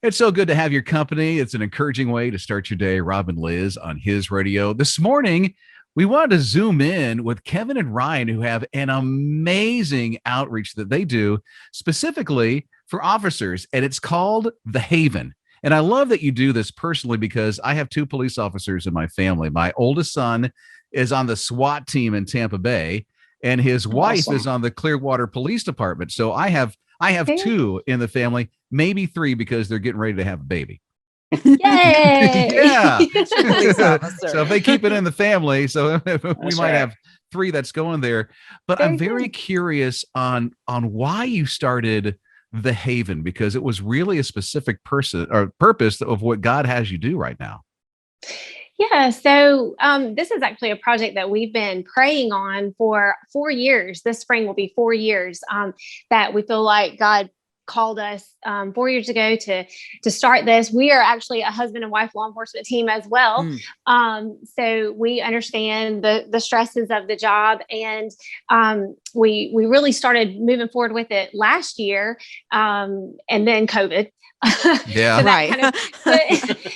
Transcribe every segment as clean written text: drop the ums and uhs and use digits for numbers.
It's so good to have your company. It's an encouraging way to start your day. Rob and Liz on His Radio. This morning, we wanted to zoom in with Kevin and Ryan, who have an amazing outreach that they do specifically for officers, and it's called The Haven. And I love that you do this personally because I have two police officers in my family. My oldest son is on the SWAT team in Tampa Bay, and his wife is on the Clearwater Police Department. So I have two in the family, maybe three because they're getting ready to have a baby. Yay! Yeah. So if they keep it in the family, so we might have three that's going there. But I'm very curious on why you started The Haven, because it was really a specific person or purpose of what God has you do right now. Yeah, so this is actually a project that we've been praying on for 4 years. This spring will be 4 years that we feel like God called us 4 years ago to start this. We are actually a husband and wife law enforcement team as well. So we understand the stresses of the job, and we really started moving forward with it last year, and then COVID. Yeah. So right.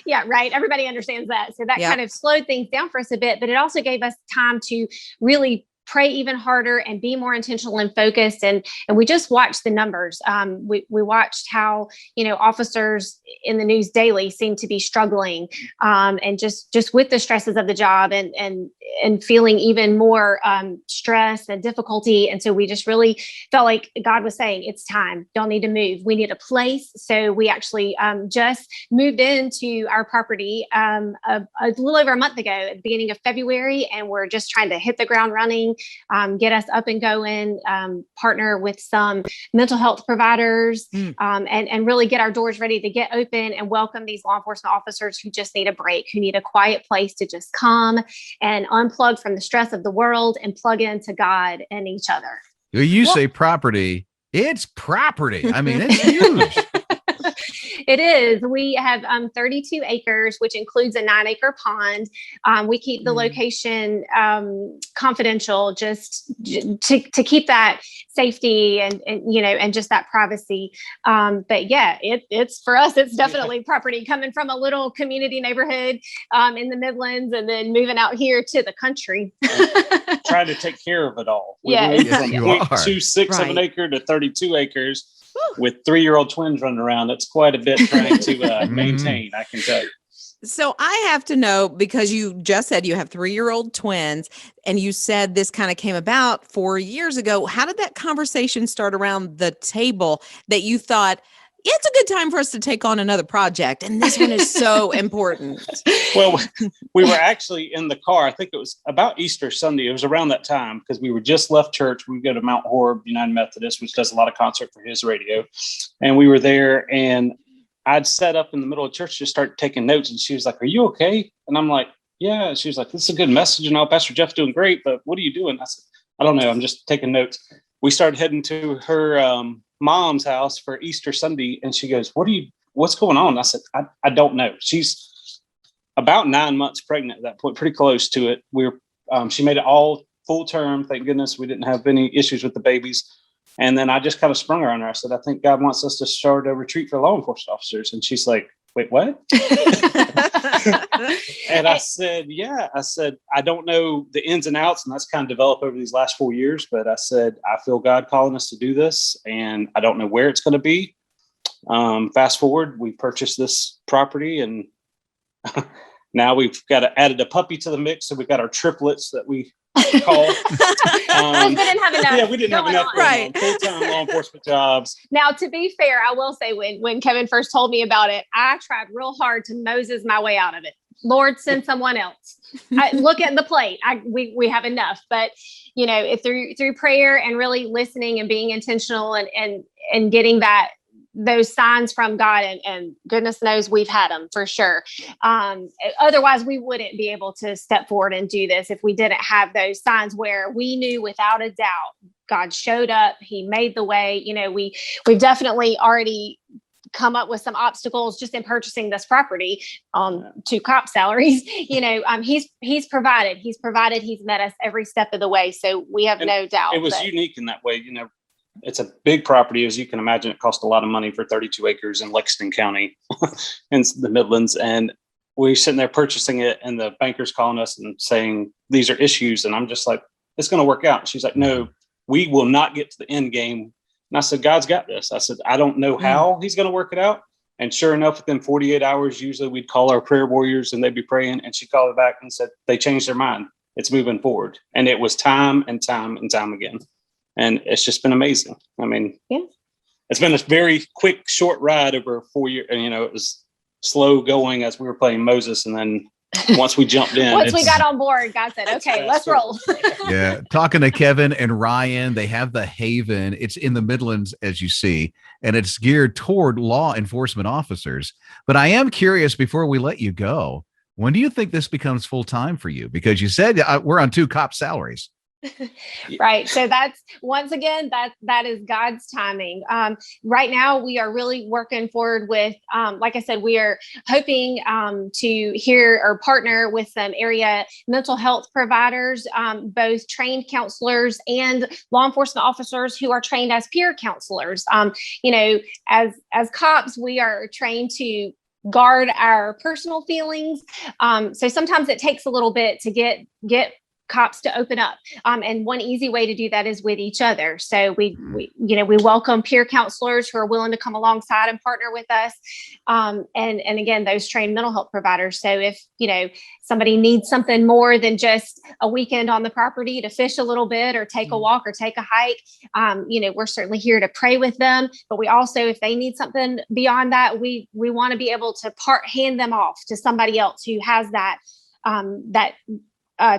Yeah, right. Everybody understands that. So that kind of slowed things down for us a bit, but it also gave us time to really pray even harder and be more intentional and focused. And we just watched the numbers. We watched how, officers in the news daily seem to be struggling, and just with the stresses of the job and feeling even more stress and difficulty. And so we just really felt like God was saying, it's time. Y'all need to move. We need a place. So we actually just moved into our property a little over a month ago at the beginning of February. And we're just trying to hit the ground running, get us up and going, partner with some mental health providers, and really get our doors ready to get open and welcome these law enforcement officers who just need a break, who need a quiet place to just come and unplug from the stress of the world and plug into God and each other. You say property, it's property. I mean, it's huge. It is. We have 32 acres, which includes a 9-acre pond. We keep the location confidential, just to keep that safety and just that privacy. But yeah, it's for us. It's definitely property coming from a little community neighborhood in the Midlands, and then moving out here to the country. Trying to take care of it all. We moved from 0.26 of an acre to 32 acres. With 3-year-old twins running around. That's quite a bit trying to maintain, I can tell you. So I have to know, because you just said you have 3-year-old twins, and you said this kind of came about 4 years ago. How did that conversation start around the table that you thought, it's a good time for us to take on another project, and this one is so important? Well, we were actually in the car. I think it was about Easter Sunday. It was around that time because we were just left church. We go to Mount Horeb United Methodist, which does a lot of concert for His Radio. And we were there, and I'd set up in the middle of church, just start taking notes. And she was like, "Are you okay?" And I'm like, "Yeah." She was like, "This is a good message. And all, Pastor Jeff's doing great, but what are you doing?" I said, "I don't know. I'm just taking notes." We started heading to her mom's house for Easter Sunday, and she goes, "What's going on?" I said, I don't know. She's about 9 months pregnant at that point, pretty close to it. She made it all full term. Thank goodness we didn't have any issues with the babies. And then I just kind of sprung her on her. I said, "I think God wants us to start a retreat for law enforcement officers." And she's like, "Wait, what?" And I said, "Yeah." I said, "I don't know the ins and outs." And that's kind of developed over these last 4 years. But I said, "I feel God calling us to do this, and I don't know where it's going to be." Fast forward, we purchased this property, and now we've added a puppy to the mix. So we've got our triplets that we call. We didn't have enough. Yeah, we didn't have enough. Right. Full-time law enforcement jobs. Now, to be fair, I will say when Kevin first told me about it, I tried real hard to Moses my way out of it. Lord, send someone else. Look at the plate. We have enough, but through prayer and really listening and being intentional and getting those signs from God, and goodness knows we've had them for sure. Otherwise we wouldn't be able to step forward and do this if we didn't have those signs where we knew without a doubt God showed up. He made the way. We've definitely already come up with some obstacles just in purchasing this property, 2 cop salaries. He's provided. He's met us every step of the way. So we have no doubt. It was unique in that way. it's a big property. As you can imagine, it cost a lot of money for 32 acres in Lexington County in the Midlands. And we're sitting there purchasing it, and the banker's calling us and saying, these are issues. And I'm just like, it's going to work out. And she's like, no, we will not get to the end game. And I said, God's got this. I said, I don't know how he's going to work it out. And sure enough, within 48 hours, usually we'd call our prayer warriors and they'd be praying. And she called it back and said, they changed their mind. It's moving forward. And it was time and time and time again. And it's just been amazing. I mean, it's been a very quick, short ride over 4 years. And, it was slow going as we were playing Moses. And then once we jumped in, once we got on board, God said, okay, let's roll. Yeah. Talking to Kevin and Ryanne, they have the Haven. It's in the Midlands, as you see, and it's geared toward law enforcement officers. But I am curious, before we let you go, when do you think this becomes full time for you? Because you said we're on 2 cop salaries. Right. So that's, once again, that is God's timing. Right now, we are really working forward with, like I said, we are hoping to hear or partner with some area mental health providers, both trained counselors and law enforcement officers who are trained as peer counselors. As cops, we are trained to guard our personal feelings. So sometimes it takes a little bit to get cops to open up. And one easy way to do that is with each other. So we welcome peer counselors who are willing to come alongside and partner with us. And again, those trained mental health providers. So if, somebody needs something more than just a weekend on the property to fish a little bit or take a walk or take a hike, we're certainly here to pray with them. But we also, if they need something beyond that, we want to be able to hand them off to somebody else who has that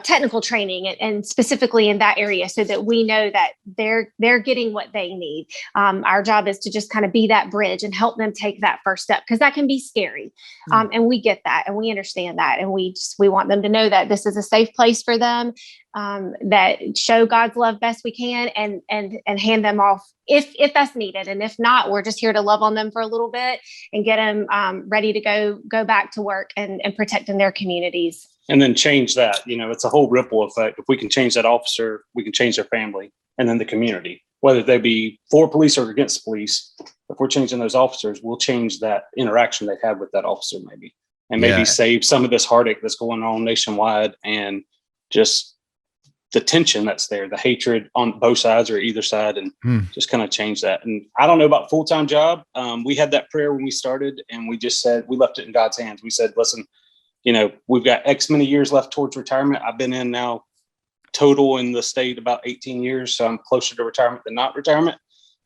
technical training and specifically in that area, so that we know that they're getting what they need. Our job is to just kind of be that bridge and help them take that first step, because that can be scary. And we get that and we understand that. And we want them to know that this is a safe place for them, that show God's love best we can, and hand them off if that's needed. And if not, we're just here to love on them for a little bit and get them ready to go back to work and protecting their communities. And then change that, it's a whole ripple effect. If we can change that officer, we can change their family and then the community, whether they be for police or against police. If we're changing those officers, we'll change that interaction they've had with that officer maybe save some of this heartache that's going on nationwide, and just the tension that's there, the hatred on both sides or either side, and just kind of change that. And I don't know about full-time job. We had that prayer when we started, and we just said, we left it in God's hands. We said, listen, we've got X many years left towards retirement. I've been in now total in the state about 18 years. So I'm closer to retirement than not retirement.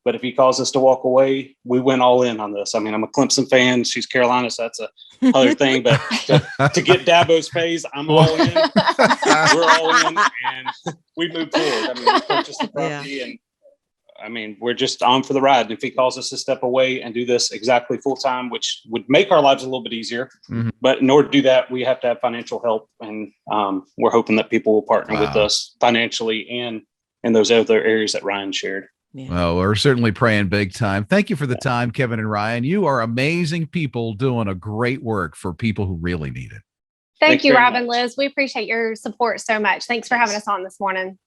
But if he calls us to walk away, we went all in on this. I mean, I'm a Clemson fan. She's Carolina, so that's a other thing. But to get Dabo's pays, I'm all in. We're all in, and we moved forward. I mean, we purchased the property, and I mean, we're just on for the ride. And if he calls us to step away and do this exactly full time, which would make our lives a little bit easier. But in order to do that, we have to have financial help. And we're hoping that people will partner with us financially and in those other areas that Ryan shared. Yeah. Well, we're certainly praying big time. Thank you for the time, Kevin and Ryan. You are amazing people doing a great work for people who really need it. Thank you, Rob and Liz. We appreciate your support so much. Thanks for having us on this morning.